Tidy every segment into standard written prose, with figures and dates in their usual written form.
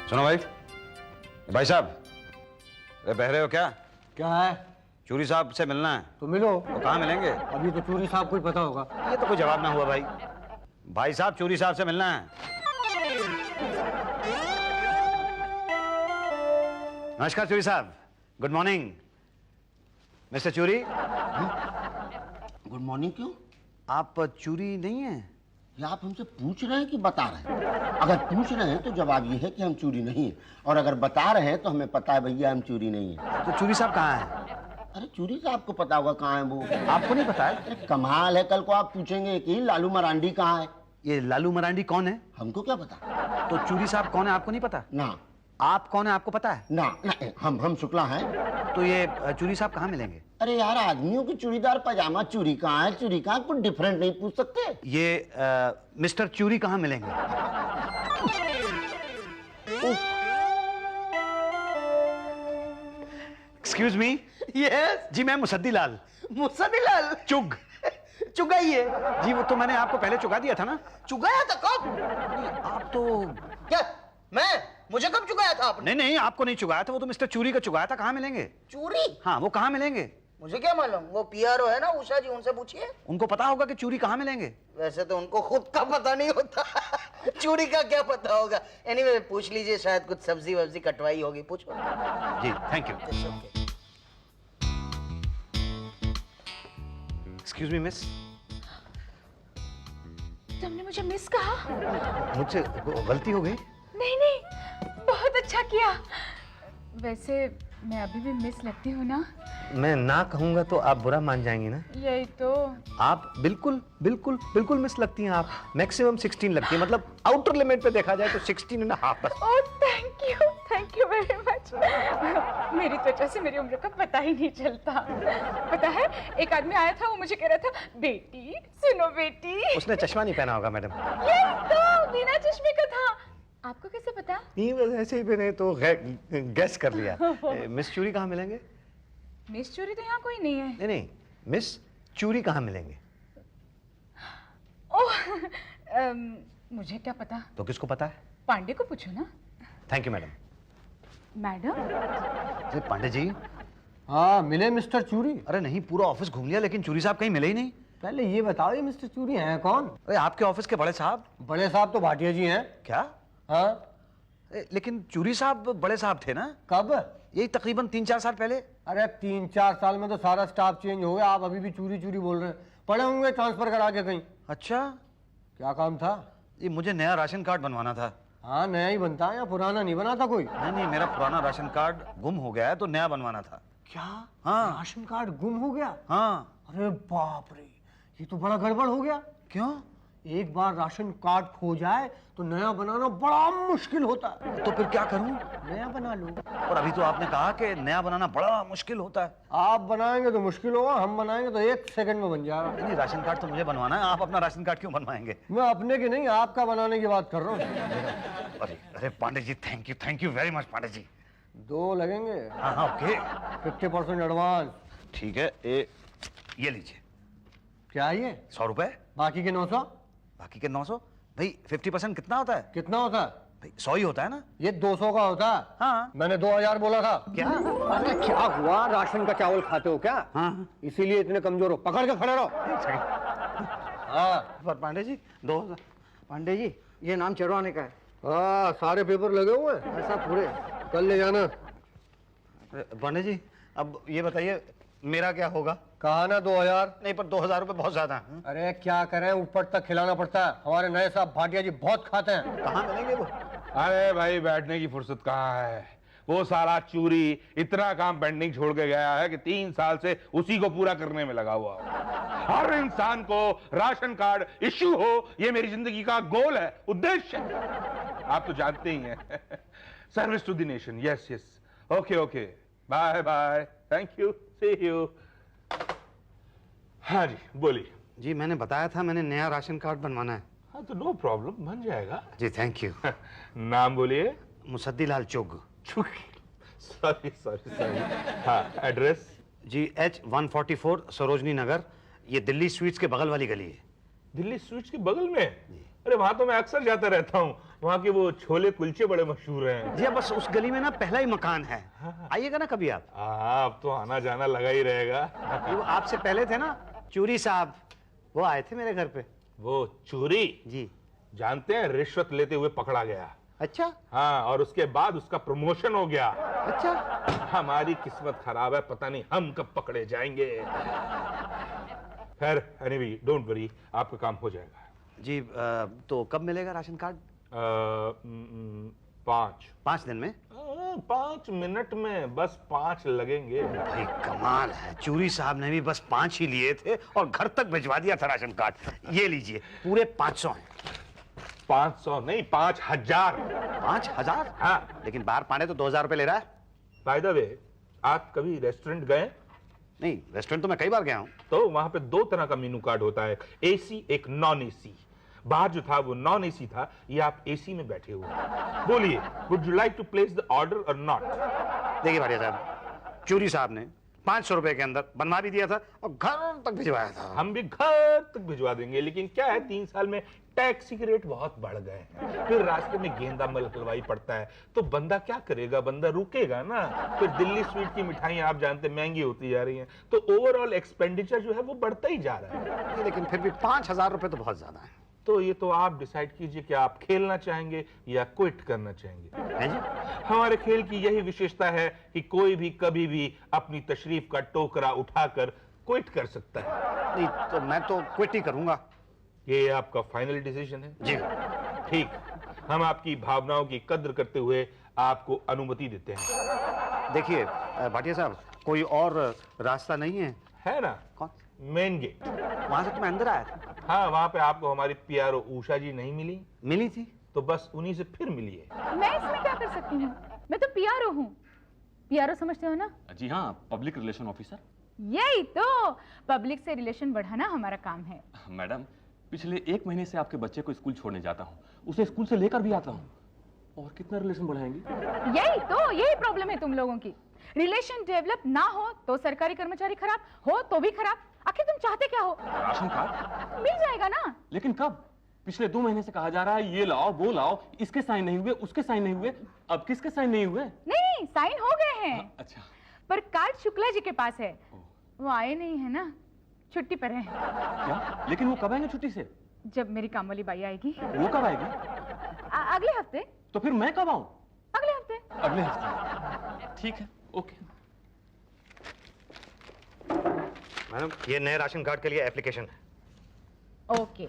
सुनो भाई, भाई साहब, बह रहे हो क्या? क्या है? चूरी साहब से मिलना है। तो मिलो। तो कहाँ मिलेंगे? अभी तो चूरी साहब को ही पता होगा। ये तो कोई जवाब ना हुआ भाई। भाई साहब, चूरी साहब से मिलना है। नमस्कार चूरी साहब, गुड मॉर्निंग। मिस्टर चूरी। गुड मॉर्निंग क्यों? आप चूरी नहीं हैं? या आप हमसे पूछ रहे हैं कि बता रहे हैं? अगर पूछ रहे हैं तो जवाब ये है कि हम चोरी नहीं है, और अगर बता रहे हैं तो हमें पता है भैया हम चोरी नहीं है। तो चूरी साहब कहाँ हैं? अरे चोरी साहब को पता होगा कहाँ है वो। आपको नहीं पता है? अरे कमाल है, कल को आप पूछेंगे कि लालू मरांडी कहाँ है। ये लालू मरांडी कौन है? हमको क्या पता। तो चूरी साहब कौन है आपको नहीं पता? ना। आप कौन है आपको पता है? ना, ना हम शुक्ला हैं। तो ये चूरी साहब कहाँ मिलेंगे? अरे यार, आदमियों की चूड़ीदार पजामा चूरी कहाँ है, चूरी कहाँ, कुछ डिफरेंट नहीं पूछ सकते। ये मिस्टर चूरी कहाँ मिलेंगे? Excuse me. यस जी मैं मुसद्दी लाल। मुसद्दी लाल चुग। चुगाइए। जी वो तो मैंने आपको पहले चुगा दिया था ना। चुगाया था कब? आप तो क्या? मुझे कब चुगाया था आपने? नहीं नहीं, आपको नहीं चुगाया था, वो तो मिस्टर चूरी का चुगाया था। कहाँ मिलेंगे? चूरी? हाँ, वो कहाँ मिलेंगे? मुझे क्या मालूम, वो पीआरओ है ना उषा जी, उनसे पूछिए। उनको पता होगा कि चूरी कहाँ मिलेंगे। वैसे तो उनको खुद का पता नहीं होता चूड़ी का क्या पता होगा। एनीवे पूछ लीजिए, शायद कुछ सब्जी वब्जी कटवाई होगी, पूछो। जी thank you. Excuse me miss. तुमने मुझे मिस कहा? मुझसे गलती हो गई। नहीं नहीं, बहुत अच्छा किया। वैसे मैं अभी भी मिस लगती हूँ ना? मैं ना कहूंगा तो आप बुरा मान जाएंगी ना? यही तो। आप बिल्कुल बिल्कुल बिल्कुल मिस लगती हैं। आप मैक्सिमम 16 लगती हैं, मतलब आउटर लिमिट पे देखा जाए तो 16.5 बस। Oh thank you very much. मेरी त्वचा से मेरी उम्र का पता ही नहीं चलता। पता है, एक आदमी आया था, वो मुझे कह रहा था, बेटी सुनो बेटी। उसने चश्मा नहीं पहना होगा मैडम। यही तो, बिना चश्मे का था। आपको कैसे पता? नहीं, बस ऐसे ही मैंने तो गैस कर लिया। मिस चूरी कहाँ मिलेंगे? मिस चूरी तो यहाँ कोई नहीं है। नहीं नहीं, मिस चूरी कहाँ मिलेंगे? ओह मुझे क्या पता। तो किसको पता है? पांडे को पूछो ना। Thank you madam. Madam? Pandey ji. हाँ, मिले मिस्टर चूरी? अरे नहीं, पूरा ऑफिस घूम लिया लेकिन चूरी साहब कहीं मिले ही नहीं। पहले ये बताओ, ये मिस्टर चूरी हैं कौन? अरे आपके ऑफिस के बड़े साहब। बड़े साहब तो भाटिया जी हैं। क्या? हाँ। लेकिन चूरी साहब बड़े साहब थे ना? कब? यही तकरीबन 3-4 साल पहले। अरे 3-4 साल में तो सारा स्टाफ चेंज हो गया, आप अभी भी चूरी चूरी बोल रहे हैं। पड़े होंगे ट्रांसफर करा के कहीं। अच्छा, क्या काम था? ये मुझे नया राशन कार्ड बनवाना था। हाँ, नया ही बनता है या पुराना नहीं बनाता कोई? नहीं नहीं, मेरा पुराना राशन कार्ड गुम हो गया है तो नया बनवाना था। क्या? हाँ। राशन कार्ड गुम हो गया? हाँ। अरे बाप रे, ये तो बड़ा गड़बड़ हो गया। क्यों? एक बार राशन कार्ड खो जाए तो नया बनाना बड़ा मुश्किल होता है। तो फिर क्या करूं? नया बना लो। और अभी तो आपने कहा कि नया बनाना बड़ा मुश्किल होता है। आप बनाएंगे तो मुश्किल होगा, हम बनाएंगे तो 1 सेकंड में बन जाएगा। नहीं, राशन कार्ड तो मुझे बनवाना है, आप अपना राशन कार्ड क्यों बनवाएंगे? मैं अपने की नहीं, आपका बनाने की बात कर रहा हूँ। अरे अरे Pandey ji, thank you very much Pandey ji. 2 लगेंगे। हाँ हाँ ओके। 50% एडवांस। ठीक है, ये लीजिए। क्या ये? 100 रुपए। बाकी के 900? बाकी के 900। भाई 50% कितना होता है? कितना होता है? भाई 100 ही होता है ना? ये 200 का होता है। हाँ। मैंने 2000 बोला था। क्या? अरे क्या हुआ, राशन का चावल खाते हो क्या? हाँ। इसीलिए इतने कमजोर हो, पकड़ के खड़े रहो। हाँ। पर पांडे जी 2000। पांडे जी, ये नाम चढ़वाने का है। हाँ, सारे पेपर लगे हुए हैं। ऐसा पूरे? कल ले जाना। पांडे जी अब ये बताइए मेरा क्या होगा? कहा ना 2000। नहीं, पर 2000 रुपए बहुत ज्यादा है। अरे क्या करें, ऊपर तक खिलाना पड़ता है। हमारे नए साहब भाटिया जी बहुत खाते हैं। कहाँ मिलेंगे वो? अरे भाई, बैठने की फुर्सत कहाँ है। वो साला चूरी इतना काम पेंडिंग छोड़ के गया है कि 3 साल से उसी को पूरा करने में लगा हुआ है। हर इंसान को राशन कार्ड इश्यू हो, ये मेरी जिंदगी का गोल है, उद्देश्य है। आप तो जानते ही हैं। Service to the nation. Yes yes, okay okay, bye bye, thank you, see you. हाँ जी बोलिए। जी मैंने बताया था, मैंने नया राशन कार्ड बनवाना है। हाँ तो नो प्रॉब्लम, बन जाएगा। जी थैंक यू। नाम बोलिए। मुसद्दी लाल चुग। Sorry sorry sorry. हाँ, एड्रेस? जी H144 सरोजनी नगर, ये दिल्ली स्वीट्स के बगल वाली गली है। दिल्ली स्वीट्स के बगल में? अरे वहां तो मैं अक्सर जाता रहता हूँ, वहाँ के वो छोले कुलचे बड़े मशहूर हैं। जी बस उस गली में ना पहला ही मकान है, आइएगा ना कभी आप। अब तो आना जाना लगा ही रहेगा। वो आपसे पहले थे ना चूरी साहब, वो आए थे मेरे घर पे। वो चोरी जी। जानते हैं, रिश्वत लेते हुए पकड़ा गया। अच्छा हाँ, और उसके बाद उसका प्रमोशन हो गया। अच्छा। हमारी किस्मत खराब है, पता नहीं हम कब पकड़े जाएंगे। खैर एनीवे डोंट वरी, आपका काम हो जाएगा। जी तो कब मिलेगा राशन कार्ड? 5 दिन में? 5 मिनट में, बस 5 लगेंगे। भाई कमाल है, चूरी साहब ने भी बस 5 ही लिए थे और घर तक भिजवा दिया था राशन कार्ड। ये लीजिए, पूरे 500 हैं। 500 नहीं, 5000। 5000? हाँ। लेकिन बाहर पाने तो 2000 रुपए ले रहा है। बाय द वे, आप कभी रेस्टोरेंट गए? नहीं, रेस्टोरेंट तो मैं कई बार गया हूँ। तो वहां पे 2 तरह का मेनू कार्ड होता है, एसी एक नॉन एसी। बाहर जो था वो नॉन एसी था, ये आप एसी में बैठे हुए। बोलिए, would you like to place the order और नॉट? देखिए भाटिया साहब, चूरी साहब ने 500 रुपए के अंदर बनवा भी दिया था और घर तक भिजवाया था। हम भी घर तक भिजवा देंगे, लेकिन क्या है 3 साल में टैक्सी के रेट बहुत बढ़ गए हैं, फिर रास्ते में गेंदा मल हलवाई पड़ता है, तो बंदा क्या करेगा, बंदा रुकेगा ना। फिर दिल्ली स्वीट की मिठाइयां आप जानते हैं महंगी होती जा रही हैं, तो ओवरऑल एक्सपेंडिचर जो है वो बढ़ता ही जा रहा है। लेकिन फिर भी 5000 रुपए तो बहुत ज्यादा है। तो ये तो आप डिसाइड कीजिए कि आप खेलना चाहेंगे या क्विट करना चाहेंगे। हैं जी? हमारे खेल की यही विशेषता है कि कोई भी कभी भी अपनी तशरीफ का टोकरा उठाकर क्विट कर सकता है। नहीं तो मैं तो क्विट ही करूंगा। ये आपका फाइनल डिसीजन है? जी। ठीक, हम आपकी भावनाओं की कद्र करते हुए आपको अनुमति देते हैं। देखिए भाटिया साहब, कोई और रास्ता नहीं है? है ना, कौन? Main gate. वहां से तो मैं अंदर आया था। हाँ, वहां पे आपको हमारी पीआरओ उषा जी नहीं मिली, मिली थी। तो बस उन्हीं से फिर मिलिए। मैं इसमें क्या कर सकती हूँ? मैं तो पीआरओ हूँ। पीआरओ समझते हो ना? जी हाँ, पब्लिक रिलेशन ऑफिसर। यही तो, पब्लिक से रिलेशन बढ़ाना हमारा काम है। मैडम, पिछले 1 महीने से आपके बच्चे को स्कूल छोड़ने जाता हूँ, उसे स्कूल से लेकर भी आता हूँ, और कितना रिलेशन बढ़ाएंगी? यही प्रॉब्लम है तुम लोगों की। रिलेशन डेवलप ना हो तो सरकारी कर्मचारी खराब, हो तो भी खराब। आखिर तुम चाहते क्या हो? राशन कार्ड मिल जाएगा ना। लेकिन कब? पिछले 2 महीने से कहा जा रहा है ये लाओ वो लाओ, इसके साइन नहीं हुए, उसके साइन नहीं हुए, अब किसके साइन नहीं हुए? नहीं, साइन हो गए हैं। अच्छा। पर कार्ड शुक्ला जी के पास है, वो आए नहीं है ना, छुट्टी पर है। क्या? लेकिन वो कब आएंगे छुट्टी से? जब मेरी काम वाली बाई आएगी। वो कब आएगी? अगले हफ्ते। तो फिर मैं कब आऊं? अगले हफ्ते। अगले हफ्ते। ठीक है, ओके। मैडम, ये नए राशन कार्ड के लिए एप्लीकेशन है। ओके,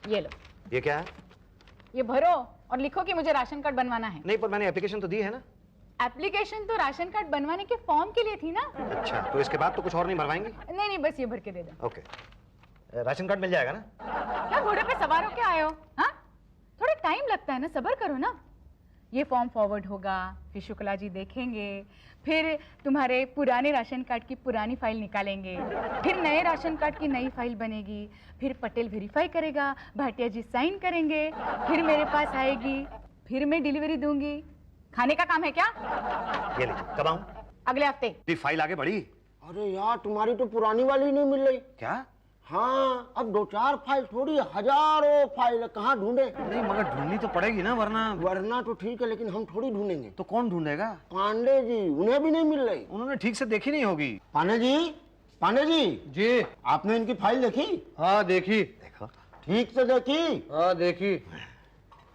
ये लो। ये क्या है? ये भरो और लिखो कि मुझे राशन कार्ड बनवाना है। नहीं, पर मैंने एप्लीकेशन तो दी है ना। एप्लीकेशन तो राशन कार्ड बनवाने के फॉर्म के लिए थी ना। अच्छा, तो इसके बाद तो कुछ और नहीं भरवाएंगे? नहीं, बस ये भर के दे दो। ओके। राशन कार्ड मिल जाएगा ना? क्या घोड़े पे सवार होके आए हो? हाँ, थोड़ा टाइम लगता है ना, सब्र करो ना। ये फॉर्म फॉरवर्ड होगा, फिर शुक्ला जी देखेंगे, फिर तुम्हारे पुराने राशन कार्ड की पुरानी फाइल निकालेंगे, फिर नए राशन कार्ड की नई फाइल बनेगी, फिर पटेल वेरीफाई करेगा, भाटिया जी साइन करेंगे, फिर मेरे पास आएगी, फिर मैं डिलीवरी दूंगी। खाने का काम है क्या? ये लीजिए, कब आऊं? अगले हफ्ते। ये फाइल आगे बढ़ी? अरे यार, तुम्हारी तो पुरानी वाली नहीं मिल रही। क्या? हाँ, अब 2-4 फाइल थोड़ी, हजारों फाइल कहाँ ढूंढे? नहीं, मगर ढूंढनी तो पड़ेगी ना, वरना। वरना तो ठीक है, लेकिन हम थोड़ी ढूंढेंगे। तो कौन ढूंढेगा? पांडे जी, उन्हें भी नहीं मिल रही। उन्होंने ठीक से देखी नहीं होगी। पांडे जी, पांडे जी जी। आपने इनकी फाइल देखी? हाँ देखी। देखो। ठीक से देखी? हाँ देखी।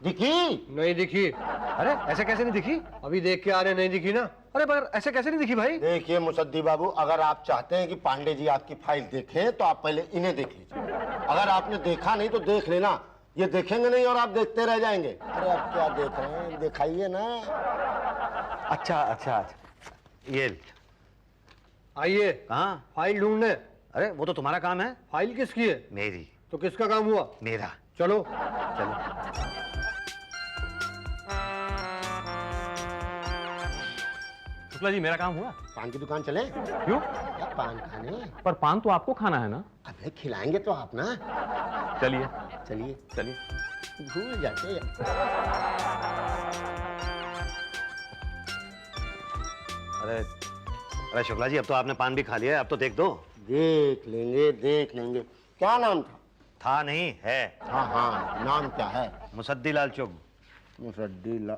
दिखी? नहीं दिखी। अरे ऐसे कैसे नहीं दिखी? अभी देख के आ रहे, नहीं दिखी ना। अरे पर ऐसे कैसे नहीं दिखी भाई? देखिए मुसद्दी बाबू, अगर आप चाहते हैं कि पांडे जी आपकी फाइल देखें तो आप पहले इन्हें देख लीजिए। अगर आपने देखा नहीं तो देख लेना, ये देखेंगे नहीं और आप देखते रह जाएंगे। अरे आप क्या देख रहे हैं, दिखाइए ना। अच्छा अच्छा अच्छा, ये आइए। कहाँ? फाइल ढूंढने। अरे वो तो तुम्हारा काम है। फाइल किसकी है? मेरी। तो किसका काम हुआ? मेरा। चलो। चलो। शुक्ला जी, मेरा काम हुआ? पान की दुकान चले? क्यों? क्या पान खाने? पर पान तो आपको खाना है ना। अबे खिलाएंगे तो आप ना। चलिए चलिए चलिए। भूल जाते हैं। अरे अरे शुक्ला जी, अब तो आपने पान भी खा लिया है, अब तो देख दो। देख लेंगे देख लेंगे। क्या नाम था? था नहीं है। हाँ हाँ, नाम क्या है? मुसद्दी लाल चुग। मुसद्दी लाल।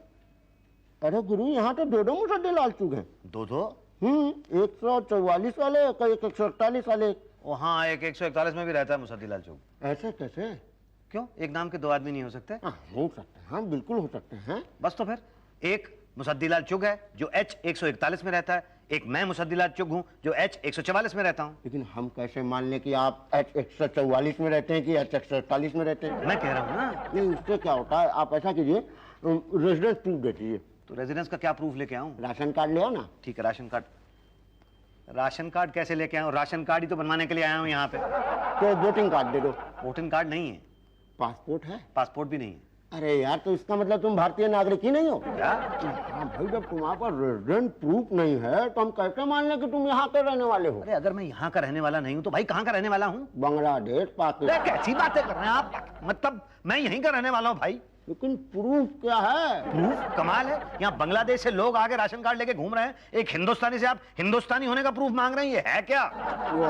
अरे गुरु, यहाँ तो दो मुसद्दी लाल चुग हैं। दो दो? 144 वाले, एक 148 वाले। ओ हाँ, एक 141 में भी रहता है मुसद्दी लाल चुग। ऐसे कैसे? क्यों, एक नाम के दो आदमी नहीं हो सकते? हाँ, हो सकते हैं, हाँ बिल्कुल हो सकते हैं। बस तो फिर एक मुसद्दी लाल चुग है जो H 141 में रहता है, एक मैं मुसद्दी लाल चुग हूँ जो H 144 में रहता हूँ। लेकिन हम कैसे मान लें कि आप H 144 में रहते हैं कि H 148 में रहते हैं? मैं कह रहा हूँ ना। नहीं, उससे क्या होता है, आप ऐसा कीजिए, रेजिडेंस प्रूफ दे दीजिए। तो रेजिडेंस का क्या प्रूफ लेके आऊँ? राशन कार्ड ले आओ ना। ठीक है, राशन कार्ड। राशन कार्ड कैसे लेके आऊँ? राशन कार्ड ही तो बनवाने के लिए आया हूँ यहाँ पे। तो वोटिंग कार्ड दे दो। वोटिंग कार्ड नहीं है। पासपोर्ट है? पासपोर्ट भी नहीं है। अरे यार, तो इसका मतलब तुम भारतीय नागरिक ही नहीं हो क्या? हाँ भाई, जब तुम्हारे पास रेजिडेंट प्रूफ नहीं है तो हम कैसे मान लें कि तुम यहाँ के रहने वाले हो? अरे अगर मैं यहाँ का रहने वाला नहीं हूँ तो भाई कहाँ का रहने वाला हूँ? बांग्लादेश, पाकिस्तान। कैसी बातें कर रहे हैं आप? मतलब मैं यहीं का रहने वाला हूँ भाई। लेकिन प्रूफ क्या है? प्रूफ कमाल है, यहाँ बांग्लादेश से लोग आके राशन कार्ड लेके घूम रहे हैं, एक हिंदुस्तानी से आप हिंदुस्तानी होने का प्रूफ मांग रहे हैं, ये है क्या? वो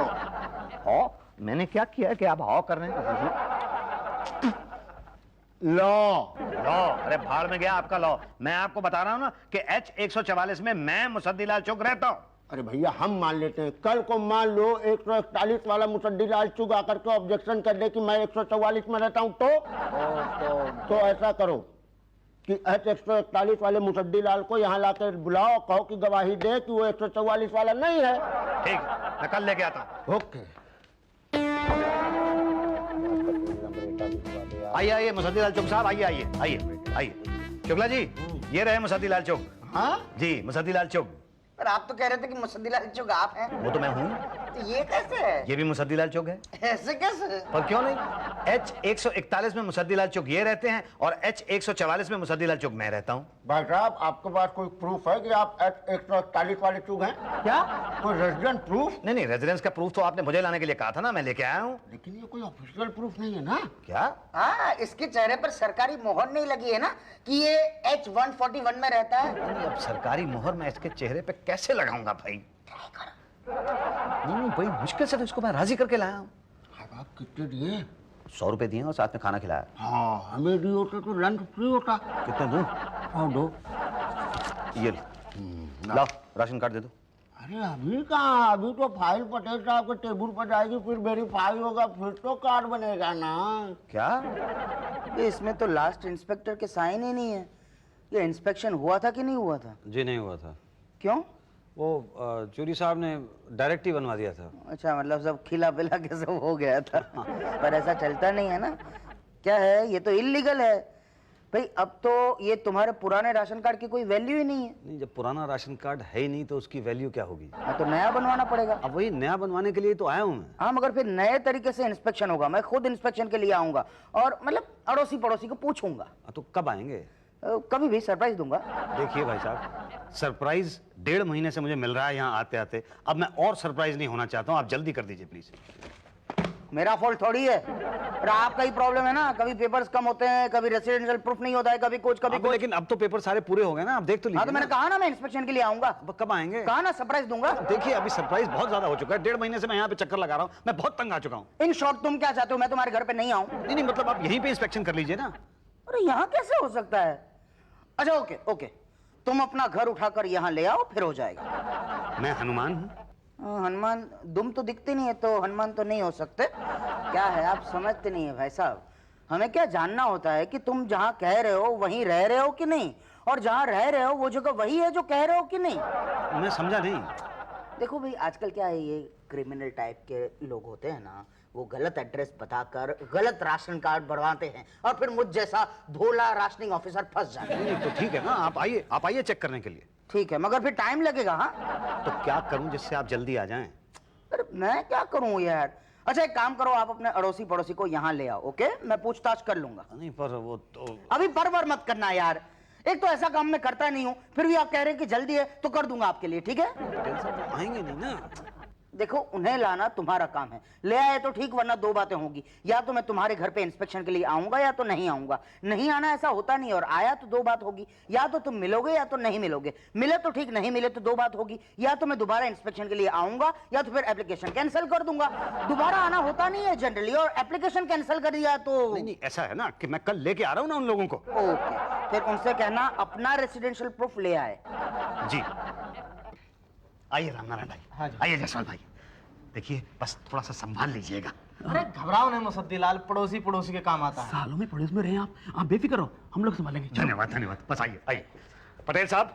हाँ, मैंने क्या किया है कि आप हाँ कर रहे हैं? लॉ। लॉ? अरे भाड़ में गया आपका लॉ। मैं आपको बता रहा हूँ ना कि H 144 में मैं मुसद्दी लाल चुग रहता हूँ। अरे भैया, हम मान लेते हैं, कल को मान लो 141 वाला मुसद्दी लाल चुग आकर के ऑब्जेक्शन कर दे कि मैं 144 में रहता हूँ, तो ऐसा करो कि H 141 वाले मुसद्दी लाल को यहाँ लाकर बुलाओ, कहो कि गवाही दे कि वो 144 वाला नहीं है। ठीक, मैं कल लेके आता हूँ। ओके। आइए आइए मुसद्दी लाल चुग साहब, आइए आइए आइए आइए। शुक्ला जी, ये रहे मुसद्दी लाल चुग। हाँ, जी, मुसद्दी लाल चुग। पर आप तो कह रहे थे कि मुसद्दी लाल चुग आप हैं। वो तो मैं हूँ। तो ये कैसे है? ये भी मुसद्दी लाल चुग है। ऐसे कैसे? पर क्यों नहीं? H 141 में मुसद्दी लाल चुग ये रहते हैं और H 144 में मुसद्दी लाल चुग मैं रहता हूँ। भाई साहब, आपके पास कोई प्रूफ है कि आप 141 वाले चुग हैं? क्या? कोई रेजिडेंट प्रूफ? नहीं, रेजिडेंस का प्रूफ तो आपने मुझे लाने के लिए कहा था ना, मैं लेके आया हूँ। लेकिन ये कोई ऑफिशियल प्रूफ नहीं है ना? क्या? हाँ, इसके चेहरे पर सरकारी मोहर नहीं लगी है ना कि ये H 141 में रहता है। नहीं, अब सरकारी मोहर मैं इसके चेहरे पे कैसे लगाऊंगा भाई? नहीं, बड़ी मुश्किल से तो इसको मैं राजी करके लाया हूँ। आप कितने दिए? 100 रुपए दिए और साथ में खाना खिलाया। हाँ, हमें दिए होते तो लंच फ्री होता। कितने दूं? हाँ, दो। ये लो, लाओ राशन कार्ड दे दो। अरे अभी कहाँ, अभी तो फाइल पटेल साहब के टेबल पर जाएगी, फिर वेरीफाई होगा, फिर तो कार्ड बनेगा ना। क्या? ये इसमें तो लास्ट इंस्पेक्टर के साइन ही नहीं है। ये इंस्पेक्शन हुआ था कि नहीं हुआ था? जी नहीं हुआ था। क्यों? वो चूरी साहब ने डायरेक्ट ही बनवा दिया था। अच्छा, मतलब सब खिला पिला के सब हो गया था। पर ऐसा चलता नहीं है ना। क्या है, ये तो इल्लीगल है भाई। अब तो ये तुम्हारे पुराने राशन कार्ड की कोई वैल्यू ही नहीं है। नहीं, जब पुराना राशन कार्ड है ही नहीं तो उसकी वैल्यू क्या होगी? हाँ, तो नया बनवाना पड़ेगा। अब वही नया बनवाने के लिए तो आया हूँ मैं। हाँ, मगर फिर नए तरीके से इंस्पेक्शन होगा। मैं खुद इंस्पेक्शन के लिए आऊंगा और मतलब अड़ोसी पड़ोसी को पूछूंगा। तो कब आएंगे? कभी भी सरप्राइज दूंगा। देखिए भाई साहब, सरप्राइज 1.5 महीने से मुझे मिल रहा है यहाँ आते आते। अब मैं और सरप्राइज नहीं होना चाहता हूँ, आप जल्दी कर दीजिए प्लीज। मेरा फॉल्ट थोड़ी है, पर आपका ही प्रॉब्लम है ना। कभी पेपर्स कम होते हैं, कभी रेसिडेंशियल प्रूफ नहीं होता है, कभी कुछ कभी कुछ। लेकिन अब तो पेपर सारे पूरे हो गए ना, आप देख तो लीजिए। हाँ, तो मैंने कहा ना मैं इंस्पेक्शन के लिए आऊंगा। अब कब आएंगे? कहा ना सरप्राइज दूंगा। देखिए अभी सरप्राइज बहुत ज्यादा हो चुका है। 1.5 महीने से मैं यहाँ पे चक्कर लगा रहा हूँ, मैं बहुत तंग आ चुका हूँ। इन शॉर्ट तुम क्या चाहते हो, मैं तुम्हारे घर पे नहीं आऊं? नहीं, मतलब आप यहीं पे इंस्पेक्शन कर लीजिए ना। अरे यहाँ कैसे हो सकता है? अच्छा, ओके ओके, तुम अपना घर उठाकर यहाँ ले आओ, फिर हो जाएगा। मैं हनुमान हूँ। हनुमान? दुम तो दिखते नहीं है तो हनुमान तो नहीं हो सकते। क्या है, आप समझते नहीं है भाई साहब। हमें क्या जानना होता है कि तुम जहाँ कह रहे हो वहीं रह रहे हो कि नहीं, और जहाँ रह रहे हो वो जगह वही है जो कह रहे हो कि नहीं। मैं समझा नहीं। देखो भाई, आजकल क्या है, ये क्रिमिनल टाइप के लोग होते हैं ना, वो गलत एड्रेस बताकर गलत राशन कार्ड बनवाते हैं और फिर मुझ जैसा भोला राशनिंग ऑफिसर फंस जाता है। नहीं, तो ठीक है ना, आप आइए चेक करने के लिए। ठीक है, मगर फिर टाइम लगेगा। हाँ, तो क्या करूं जिससे आप जल्दी आ जाएं? अरे मैं क्या करूं यार। अच्छा, एक काम करो, आप अपने अड़ोसी पड़ोसी को यहाँ ले आओ, ओके? मैं पूछताछ कर लूंगा। नहीं, पर वो तो अभी परवर मत करना यार। एक तो ऐसा काम मैं करता नहीं हूँ, फिर भी आप कह रहे हैं कि जल्दी है तो कर दूंगा आपके लिए, ठीक है? पटेल साहब आएंगे नहीं ना। देखो उन्हें लाना तुम्हारा काम है, ले आए तो ठीक, वरना दो बातें होंगी, या तो मैं तुम्हारे घर पे इंस्पेक्शन के लिए आऊंगा या तो नहीं आऊंगा। नहीं आना ऐसा होता नहीं, और आया तो दो बात होगी, या तो तुम मिलोगे या तो नहीं मिलोगे। मिले तो ठीक, नहीं मिले तो दो बात होगी, या तो मैं दोबारा इंस्पेक्शन के लिए आऊंगा या तो फिर एप्लीकेशन कैंसिल कर दूंगा। दोबारा आना होता नहीं है जनरली, और एप्लीकेशन कैंसिल कर दिया तो नहीं ऐसा है ना कि मैं कल लेके आ रहा हूँ ना उन लोगों को। ओके, फिर उनसे कहना अपना रेसिडेंशियल प्रूफ ले आए। जी आइए रामनारायण भाई, आइए जायसवाल भाई, देखिए बस थोड़ा सा संभाल लीजिएगा। अरे घबराओ नहीं मुसद्दीलाल, पड़ोसी पड़ोसी के काम आता है। सालों में पड़ोस में रहे आप बेफिक्र हो, हम लोग संभालेंगे। धन्यवाद धन्यवाद, बस आइए आइए। पटेल साहब,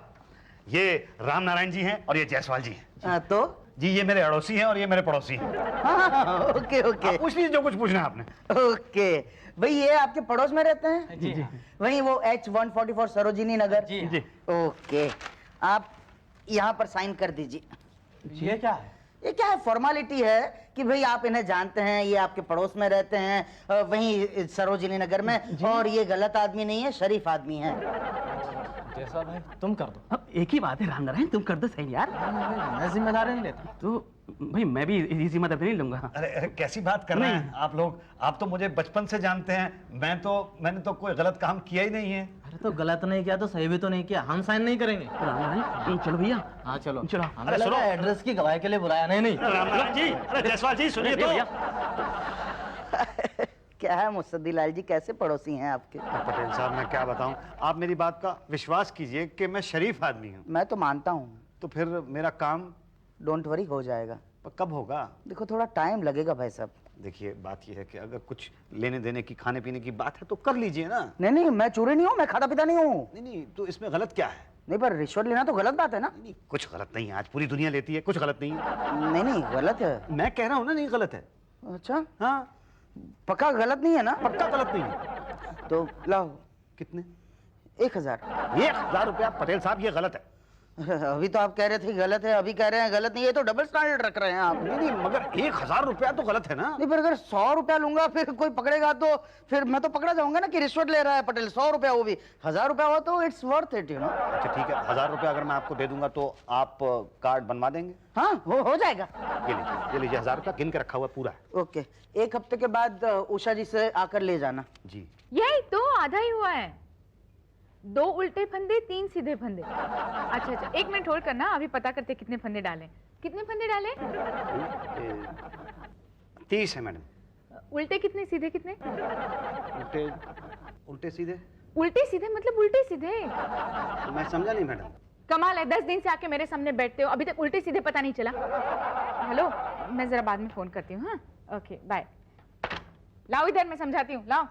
ये रामनारायण जी हैं और ये जायसवाल जी हैं। तो जी ये मेरे अड़ोसी हैं और ये मेरे पड़ोसी हैं। हाँ, ओके ओके आप पूछ लीजिए जो कुछ पूछना है आपने। ओके भाई, ये आपके पड़ोस में रहते हैं? जी वही वो H144 सरोजिनी नगर। जी। ओके, आप यहाँ पर साइन कर दीजिए। ये क्या है? ये क्या है, फॉर्मेलिटी है कि भाई आप इन्हें जानते हैं, ये आपके पड़ोस में रहते हैं वहीं सरोजिनी नगर में, और ये गलत आदमी नहीं है, शरीफ आदमी है। जैसा भाई तुम कर दो। अब एक ही बात है रामनारायण, तुम कर दो सही यार। मैं जिम्मेदारी नहीं लेता। तो भाई मैं भी ये जिम्मेदारी नहीं लूंगा। अरे कैसी बात कर रहे हैं आप लोग, आप तो मुझे बचपन से जानते हैं, मैंने तो कोई गलत काम किया ही नहीं है। अरे तो गलत नहीं किया तो सही भी तो नहीं किया, हम साइन नहीं करेंगे। रामनारायण चलो भैया। हाँ चलो चलो। हमें लगा एड्रेस की गवाही के लिए बुलाया। नहीं रामनारायण जी, अरे जायसवाल जी सुनिए तो। क्या है मुसद्दीलाल जी, कैसे पड़ोसी हैं आपके? पटेल साहब मैं क्या बताऊं, आप मेरी बात का विश्वास कीजिए कि मैं शरीफ आदमी हूं। मैं तो मानता हूँ। तो फिर मेरा काम डोंट वरी, हो जाएगा। कब होगा? देखो थोड़ा टाइम लगेगा भाई साहब। देखिए बात यह है कि अगर कुछ लेने देने की, खाने पीने की बात है तो कर लीजिए ना। नहीं मैं चोरी नहीं हूँ, मैं खाता पीता नहीं हूँ। नहीं तो इसमें गलत क्या है? नहीं पर रिश्वत लेना तो गलत बात है ना। नहीं कुछ गलत नहीं है, आज पूरी दुनिया लेती है, कुछ गलत नहीं है। नहीं गलत है। मैं कह रहा हूँ ना नहीं गलत है। अच्छा हाँ पक्का गलत नहीं है ना? पक्का गलत नहीं है। तो लाओ। कितने? 1000। 1000 रुपया? पटेल साहब ये गलत है। अभी तो आप कह रहे थे गलत है, अभी कह रहे हैं गलत नहीं है, तो डबल स्टैंडर्ड रख रहे हैं आप। नहीं मगर 1000 रुपया तो गलत है ना। नहीं पर अगर 100 रुपया लूंगा फिर कोई पकड़ेगा तो फिर मैं तो पकड़ा जाऊंगा ना कि रिश्वत ले रहा है पटेल। 100 रुपया, वो भी 1000 रुपया हो तो it's worth it, you know. अच्छा ठीक है, 1000 रुपया अगर मैं आपको दे दूंगा तो आप कार्ड बनवा देंगे? हाँ हो जाएगा। ये लीजिए 1000 रुपया गिन के रखा हुआ पूरा है। ओके, 1 हफ्ते के बाद उषा जी से आकर ले जाना। जी यही तो आधा ही हुआ है। 2 उल्टे फंदे 3 सीधे फंदे। अच्छा 1 मिनट होल्ड करना, अभी पता करते कितने फंदे डाले। कितने फंदे डाले? 30 है मैडम। उल्टे कितने, सीधे कितने? उल्टे सीधे? उल्टे सीधे मतलब उल्टे सीधे। मैं समझा नहीं मैडम। कमाल है, 10 दिन से आके मेरे सामने बैठते हो, अभी तक उल्टे सीधे पता नहीं चला। हेलो, मैं जरा बाद में फोन करती हूँ। हाँ ओके बाय। लाओ इधर, मैं समझाती हूँ, लाओ।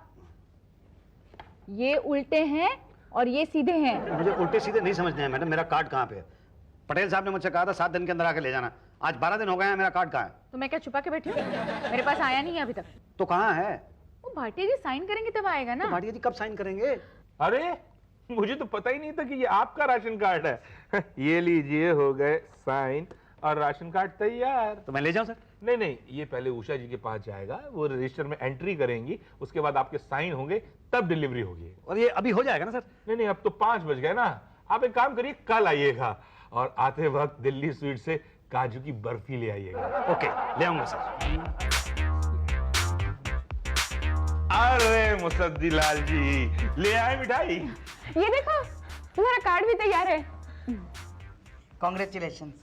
ये उल्टे हैं और ये सीधे हैं। मुझे उल्टे सीधे नहीं समझने हैं मैडम, मेरा कार्ड कहाँ पे है? पटेल साहब ने मुझसे कहा था 7 दिन के अंदर आके ले जाना, आज 12 दिन हो गए हैं, मेरा कार्ड कहाँ है? तो मैं क्या छुपा के बैठी हूँ? मेरे पास आया नहीं है अभी तक। तो कहाँ है? वो भाटिया जी साइन करेंगे तब आएगा ना। तो भाटिया जी कब साइन करेंगे? अरे मुझे तो पता ही नहीं था कि ये आपका राशन कार्ड है। ये लीजिए, हो गए साइन और राशन कार्ड तैयार। तो मैं ले जाऊं सर? नहीं, ये पहले उषा जी के पास जाएगा, वो रजिस्टर में एंट्री करेंगी, उसके बाद आपके साइन होंगे, तब डिलीवरी होगी। और ये अभी हो जाएगा ना सर? नहीं अब तो 5 बज गए ना। आप एक काम करिए, कल आइएगा और आते वक्त दिल्ली स्वीट से काजू की बर्फी ले आइएगा। ओके ले आऊंगा सर। अरे मुसद्दीलाल जी, ले आए मिठाई। ये देखो तुम्हारा कार्ड भी तैयार है। कॉन्ग्रेचुलेशन।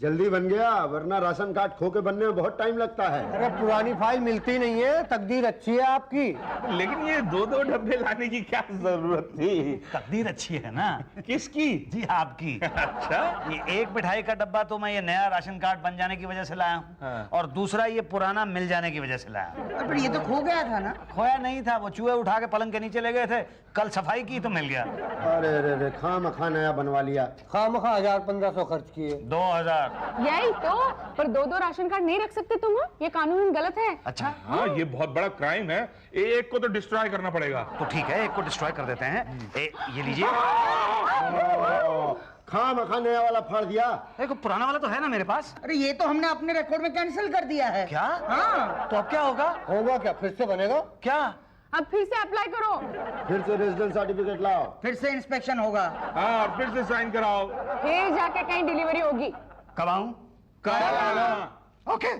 जल्दी बन गया, वरना राशन कार्ड खो के बनने में बहुत टाइम लगता है। अरे पुरानी फाइल मिलती नहीं है, तकदीर अच्छी है आपकी। लेकिन ये 2-2 डब्बे लाने की क्या जरूरत थी? तकदीर अच्छी है ना। किसकी? जी आपकी। अच्छा, ये एक मिठाई का डब्बा तो मैं ये नया राशन कार्ड बन जाने की वजह से लाया हूँ। हाँ। और दूसरा ये पुराना मिल जाने की वजह से लाया हूँ। पर ये तो खो गया था ना। खोया नहीं था, वो चूहे उठा के पलंग के नीचे ले गए थे, कल सफाई की तो मिल गया। अरे खामखा नया बनवा लिया। खामखा 1000-1500 खर्च किए। 2000। यही तो, पर 2-2 राशन कार्ड नहीं रख सकते तुम, ये कानून गलत है। अच्छा हाँ ये बहुत बड़ा क्राइम है, एक को तो डिस्ट्रॉय करना पड़ेगा। तो ठीक है, एक को डिस्ट्रॉय कर देते हैं। ये लीजिए। खामखा नया वाला फाड़ दिया। देखो पुराना वाला तो है ना मेरे पास। अरे ये तो हमने अपने रिकॉर्ड में कैंसिल कर दिया है। क्या? हाँ। तो अब क्या होगा? होगा क्या, फिर से बनेगा? क्या? अब फिर से अप्लाई करो। फिर से रेजिडेंस सर्टिफिकेट लाओ। फिर से इंस्पेक्शन होगा। हाँ फिर से साइन कराओ। फिर जाके कहीं डिलीवरी होगी। कब आऊं? कल आना। ओके